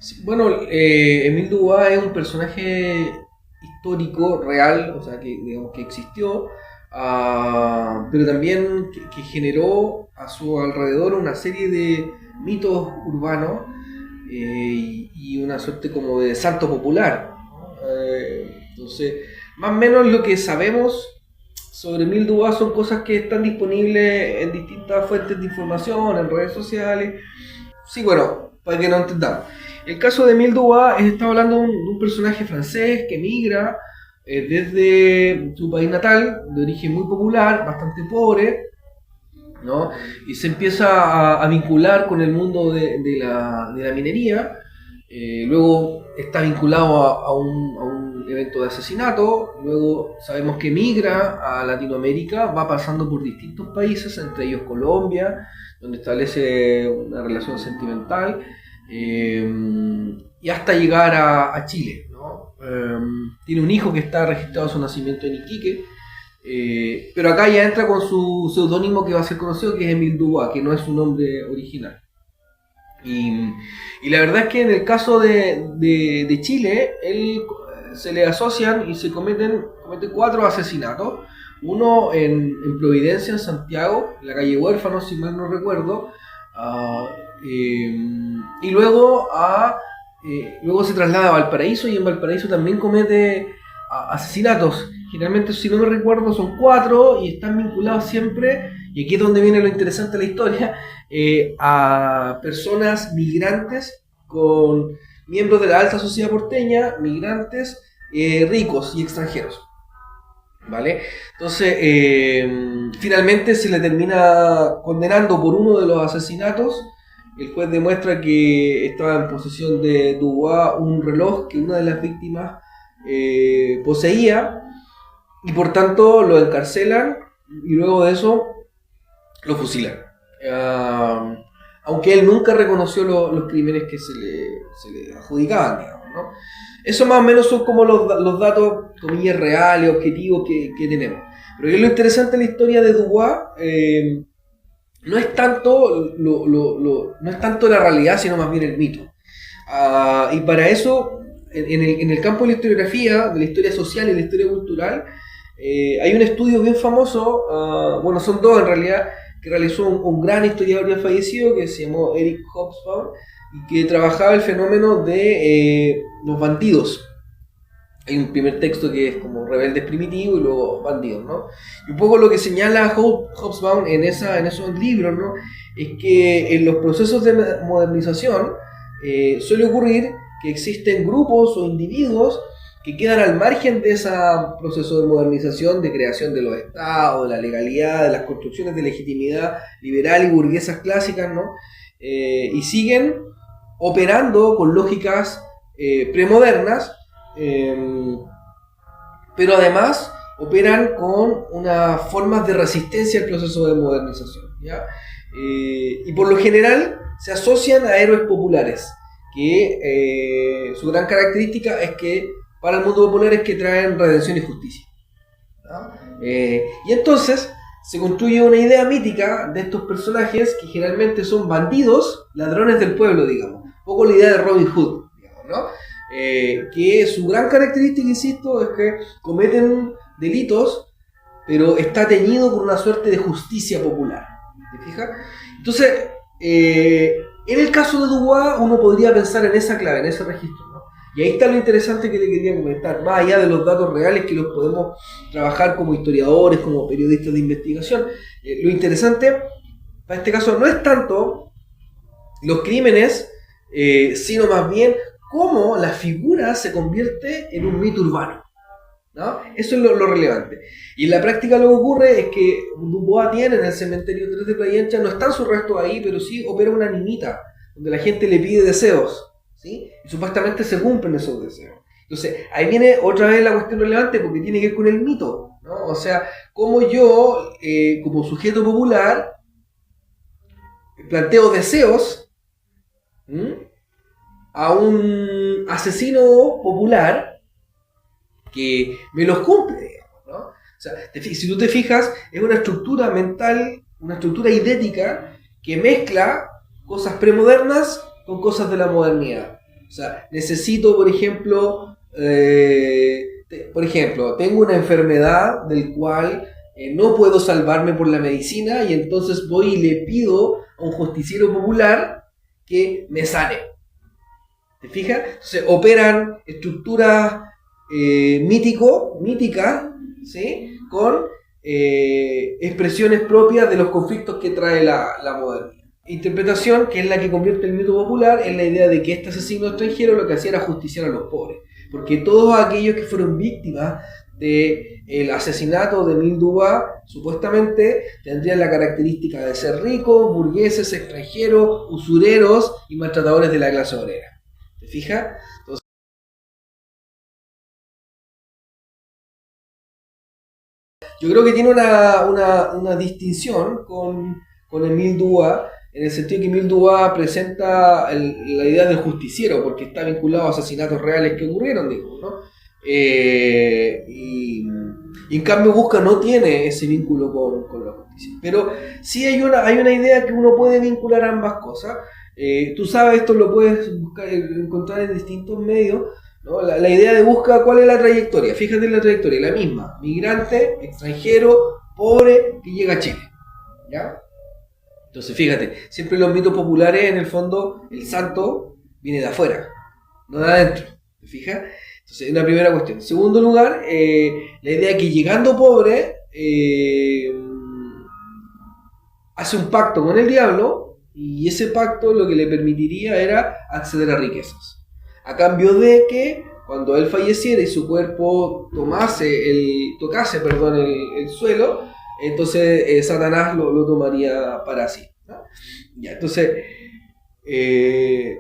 Sí, bueno, Émile Dubois es un personaje histórico, real, o sea, que digamos que existió, pero también que generó a su alrededor una serie de mitos urbanos y una suerte como de santo popular, ¿no? Entonces, más o menos lo que sabemos sobre Émile Dubois son cosas que están disponibles en distintas fuentes de información, en redes sociales. Sí, bueno, para que no entendamos. El caso de Émile Dubois está hablando de un personaje francés que migra desde su país natal, de origen muy popular, bastante pobre, ¿no? Y se empieza a vincular con el mundo de la minería. Luego está vinculado a un evento de asesinato. Luego sabemos que migra a Latinoamérica, va pasando por distintos países, entre ellos Colombia, donde establece una relación sentimental, y hasta llegar a Chile, ¿no? Tiene un hijo que está registrado a su nacimiento en Iquique. Pero acá ya entra con su seudónimo que va a ser conocido, que es Émile Dubois, que no es su nombre original. Y, y la verdad es que en el caso de Chile, él se le asocian y cometen 4 asesinatos. Uno en Providencia, en Santiago, en la calle Huérfanos, si mal no recuerdo. ah, eh, y luego se traslada a Valparaíso y en Valparaíso también comete asesinatos. Generalmente, si no me recuerdo, son 4 y están vinculados siempre, y aquí es donde viene lo interesante de la historia, a personas migrantes con miembros de la alta sociedad porteña, migrantes ricos y extranjeros. ¿Vale? Entonces, finalmente se le termina condenando por uno de los asesinatos. El juez demuestra que estaba en posesión de Dubois un reloj que una de las víctimas poseía, y por tanto lo encarcelan y luego de eso lo fusilan. Uh, Aunque él nunca reconoció los crímenes que se le adjudicaban, digamos, ¿no? Eso más o menos son como los datos, comillas, reales, objetivos que tenemos. Pero que es lo interesante de la historia de Dubois, no es tanto no es tanto la realidad, sino más bien el mito. Y para eso, en el campo de la historiografía, de la historia social y de la historia cultural, hay un estudio bien famoso, bueno, son 2 en realidad, que realizó un gran historiador ya fallecido que se llamó Eric Hobsbawm, y que trabajaba el fenómeno de los bandidos. Hay un primer texto que es como rebeldes primitivos y luego bandidos, ¿no? Y un poco lo que señala Hobsbawm en esos libros, ¿no? Es que en los procesos de modernización suele ocurrir que existen grupos o individuos que quedan al margen de ese proceso de modernización, de creación de los estados, de la legalidad, de las construcciones de legitimidad liberal y burguesas clásicas, ¿no? Y siguen operando con lógicas premodernas, pero además operan con unas formas de resistencia al proceso de modernización, ¿ya? Y por lo general se asocian a héroes populares, que su gran característica es que para el mundo popular es que traen redención y justicia, ¿no? Y entonces se construye una idea mítica de estos personajes que generalmente son bandidos, ladrones del pueblo, digamos. Un poco la idea de Robin Hood, digamos, ¿no? Que su gran característica, insisto, es que cometen delitos, pero está teñido por una suerte de justicia popular. ¿Te fijas? Entonces, en el caso de Dubois, uno podría pensar en esa clave, en ese registro, ¿no? Y ahí está lo interesante que te quería comentar, más allá de los datos reales que los podemos trabajar como historiadores, como periodistas de investigación. Lo interesante, para este caso, no es tanto los crímenes, sino más bien cómo la figura se convierte en un mito urbano, ¿no? Eso es lo relevante. Y en la práctica lo que ocurre es que Dubois tiene en el cementerio 3 de Playa Ancha, no están sus restos ahí, pero sí opera una niñita, donde la gente le pide deseos, ¿sí? Y supuestamente se cumplen esos deseos. Entonces, ahí viene otra vez la cuestión relevante, porque tiene que ver con el mito, ¿no? O sea, como yo, como sujeto popular, planteo deseos, a un asesino popular que me los cumple, digamos, ¿no? O sea, si tú te fijas, es una estructura mental, una estructura idética que mezcla cosas premodernas con cosas de la modernidad. O sea, necesito, por ejemplo, tengo una enfermedad del cual no puedo salvarme por la medicina y entonces voy y le pido a un justiciero popular que me sane. ¿Te fijas? Entonces operan estructuras míticas, ¿sí? Con expresiones propias de los conflictos que trae la modernidad. Interpretación, que es la que convierte el mito popular, en la idea de que este asesino extranjero lo que hacía era justiciar a los pobres. Porque todos aquellos que fueron víctimas del asesinato de Émile Dubois, supuestamente tendrían la característica de ser ricos, burgueses, extranjeros, usureros y maltratadores de la clase obrera. ¿Te fijas? Entonces, yo creo que tiene una distinción con Émile Dubois, en el sentido que Émile Dubois presenta la idea del justiciero, porque está vinculado a asesinatos reales que ocurrieron, digamos, ¿no? Y en cambio Busca no tiene ese vínculo con la justicia. Pero sí hay una idea que uno puede vincular ambas cosas. Tú sabes, esto lo puedes encontrar en distintos medios, ¿no? La idea de Busca, ¿cuál es la trayectoria? Fíjate en la trayectoria, la misma. Migrante, extranjero, pobre, que llega a Chile. ¿Ya? Entonces fíjate, siempre los mitos populares, en el fondo, el santo viene de afuera, no de adentro. ¿Te fijas? Entonces, una primera cuestión. En segundo lugar, la idea de que llegando pobre, hace un pacto con el diablo, y ese pacto lo que le permitiría era acceder a riquezas. A cambio de que cuando él falleciera y su cuerpo tocase el suelo, entonces Satanás lo tomaría para sí, ¿no? Ya, entonces, ¿qué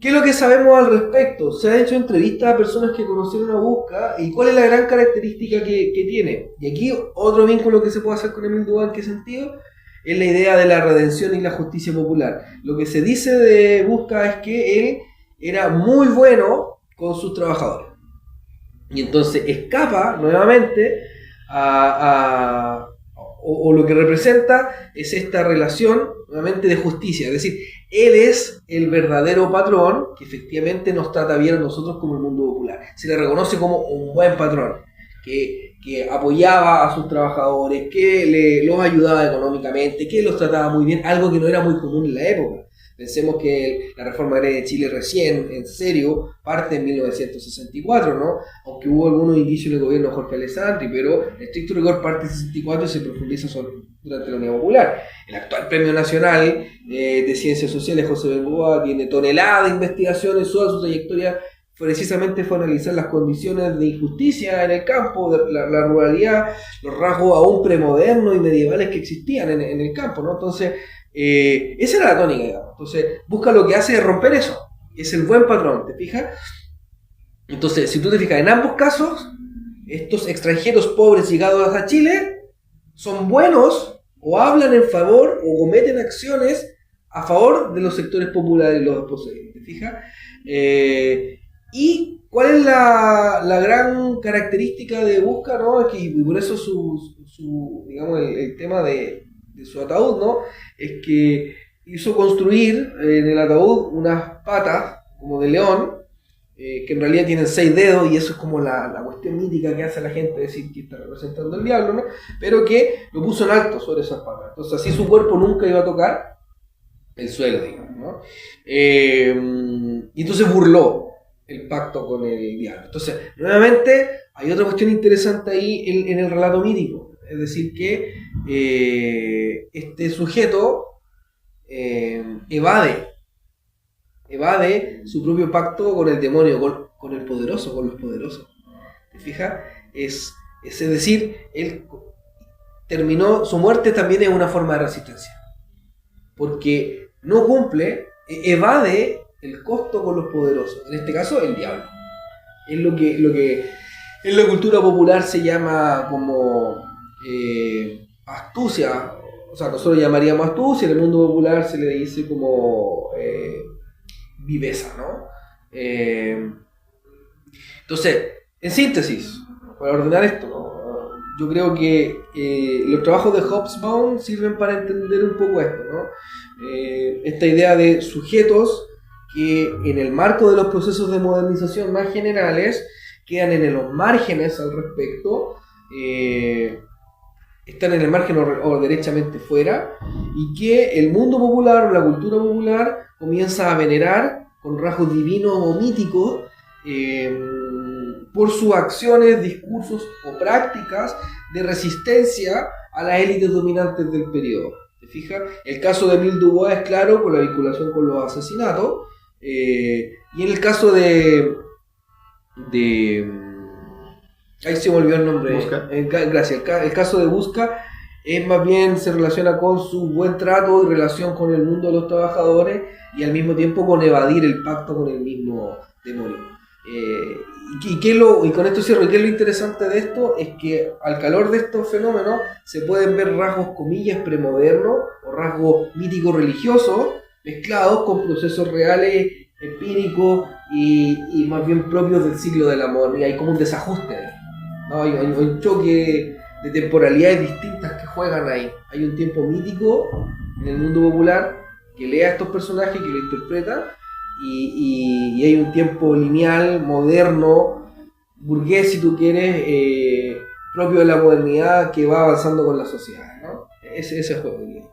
es lo que sabemos al respecto? Se han hecho entrevistas a personas que conocieron a Busca y cuál es la gran característica que tiene. Y aquí otro vínculo que se puede hacer con Émile Dubois, ¿en qué sentido? Es la idea de la redención y la justicia popular. Lo que se dice de Busca es que él era muy bueno con sus trabajadores. Y entonces escapa nuevamente o lo que representa es esta relación nuevamente de justicia. Es decir, él es el verdadero patrón que efectivamente nos trata bien a nosotros como el mundo popular. Se le reconoce como un buen patrón, que apoyaba a sus trabajadores, que los ayudaba económicamente, que los trataba muy bien, algo que no era muy común en la época. Pensemos que la reforma agraria de Chile recién, en serio, parte en 1964, ¿no? Aunque hubo algunos indicios en el gobierno de Jorge Alessandri, pero en estricto rigor parte en 64 y se profundiza durante la Unidad Popular. El actual Premio Nacional de Ciencias Sociales, José Bengoa, tiene toneladas de investigaciones, toda su trayectoria precisamente fue analizar las condiciones de injusticia en el campo, la ruralidad, los rasgos aún premodernos y medievales que existían en el campo, ¿no? Entonces, esa era la tónica, digamos. Entonces, Busca lo que hace es romper eso. Es el buen patrón, ¿te fijas? Entonces, si tú te fijas, en ambos casos, estos extranjeros pobres llegados a Chile son buenos o hablan en favor o cometen acciones a favor de los sectores populares y los desposeídos, ¿te fijas? ¿Y cuál es la gran característica de Busca, ¿no? Es que, y por eso digamos, el tema de su ataúd, ¿no? Es que hizo construir en el ataúd unas patas como de león, que en realidad tienen 6 dedos, y eso es como la cuestión mítica que hace la gente, decir que está representando al diablo, ¿no? Pero que lo puso en alto sobre esas patas. Entonces así su cuerpo nunca iba a tocar el suelo, digamos, ¿no? Y entonces burló el pacto con el diablo. Entonces, nuevamente, hay otra cuestión interesante ahí en el relato mítico. Es decir, que este sujeto evade su propio pacto con el demonio, con el poderoso, con los poderosos. ¿Te fijas? Es decir, él terminó, su muerte también es una forma de resistencia. Porque no cumple, evade el costo con los poderosos. En este caso, el diablo. Es lo que en la cultura popular se llama como astucia. O sea, nosotros llamaríamos astucia, en el mundo popular se le dice como viveza, ¿no? Entonces, en síntesis, para ordenar esto, ¿no? Yo creo que los trabajos de Hobsbawm sirven para entender un poco esto, ¿no? Esta idea de sujetos que en el marco de los procesos de modernización más generales quedan en los márgenes al respecto, están en el margen o derechamente fuera, y que el mundo popular o la cultura popular comienza a venerar con rasgos divinos o míticos por sus acciones, discursos o prácticas de resistencia a las élites dominantes del periodo. ¿Te fijas? El caso de Émile Dubois es claro con la vinculación con los asesinatos, y en el caso de ahí se me olvidó el nombre. Busca. Gracias. El caso de Busca es más bien se relaciona con su buen trato y relación con el mundo de los trabajadores y al mismo tiempo con evadir el pacto con el mismo demonio. Y con esto cierro. ¿Y qué es lo interesante de esto? Es que al calor de estos fenómenos se pueden ver rasgos, comillas, premodernos o rasgos míticos religiosos mezclados con procesos reales, empíricos y más bien propios del ciclo de la modernidad. Hay como un desajuste ahí, ¿no? Hay un choque de temporalidades distintas que juegan ahí. Hay un tiempo mítico en el mundo popular que lee a estos personajes, que lo interpreta, y hay un tiempo lineal, moderno, burgués si tú quieres, propio de la modernidad que va avanzando con la sociedad, ¿no? Ese juego, diría.